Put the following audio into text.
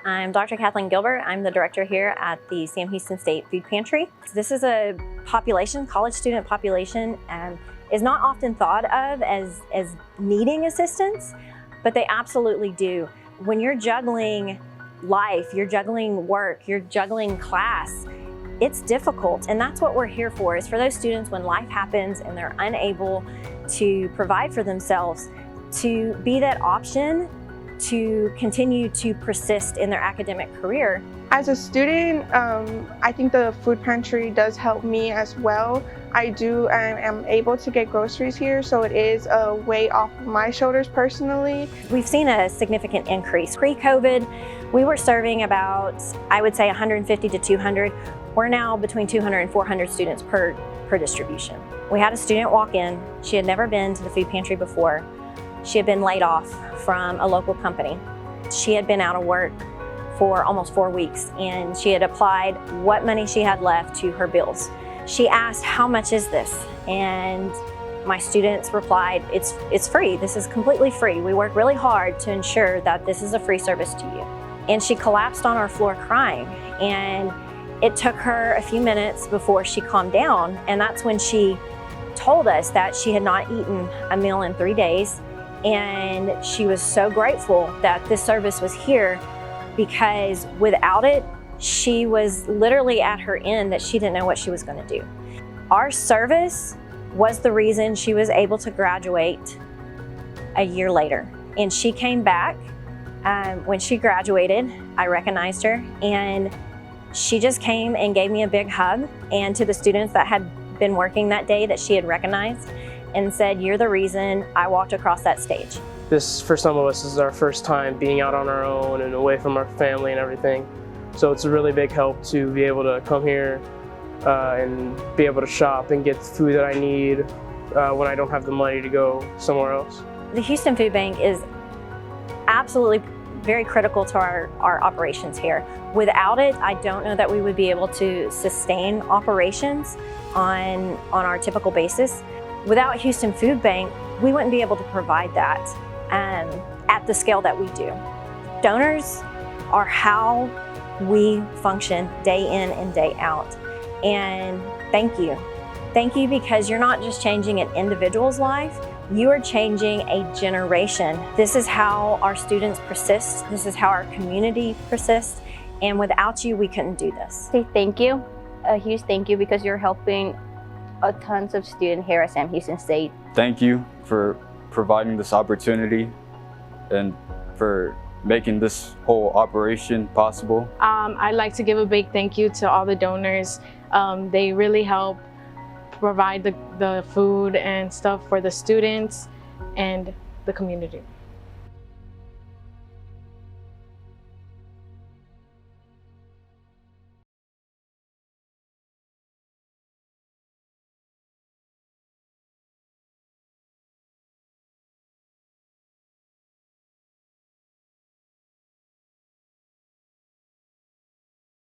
I'm Dr. Kathleen Gilbert. I'm the director here at the Sam Houston State Food Pantry. This is a population, college student population, is not often thought of as needing assistance, but they absolutely do. When you're juggling life, you're juggling work, you're juggling class, it's difficult, and that's what we're here for, is for those students when life happens and they're unable to provide for themselves, to be that option to continue to persist in their academic career. As a student, I think the food pantry does help me as well. I am able to get groceries here, so it is a weight off of my shoulders personally. We've seen a significant increase. Pre-COVID, we were serving about, I would say, 150 to 200. We're now between 200 and 400 students per distribution. We had a student walk in. She had never been to the food pantry before. She had been laid off from a local company. She had been out of work for almost 4 weeks, and she had applied what money she had left to her bills. She asked, "How much is this?" And my students replied, it's free. This is completely free. We work really hard to ensure that this is a free service to you. And she collapsed on our floor crying, and it took her a few minutes before she calmed down, and that's when she told us that she had not eaten a meal in 3 days, and she was so grateful that this service was here, because without it, she was literally at her end, that she didn't know what she was going to do. Our service was the reason she was able to graduate a year later. And she came back. When she graduated, I recognized her, and she just came and gave me a big hug, and to the students that had been working that day that she had recognized, and said, "You're the reason I walked across that stage." This, for some of us, is our first time being out on our own and away from our family and everything. So it's a really big help to be able to come here and be able to shop and get the food that I need when I don't have the money to go somewhere else. The Houston Food Bank is absolutely very critical to our operations here. Without it, I don't know that we would be able to sustain operations on our typical basis. Without Houston Food Bank, we wouldn't be able to provide that at the scale that we do. Donors are how we function day in and day out. And thank you. Thank you, because you're not just changing an individual's life, you are changing a generation. This is how our students persist. This is how our community persists. And without you, we couldn't do this. Say thank you, a huge thank you, because you're helping tons of students here at Sam Houston State. Thank you for providing this opportunity and for making this whole operation possible. I'd like to give a big thank you to all the donors. They really help provide the food and stuff for the students and the community.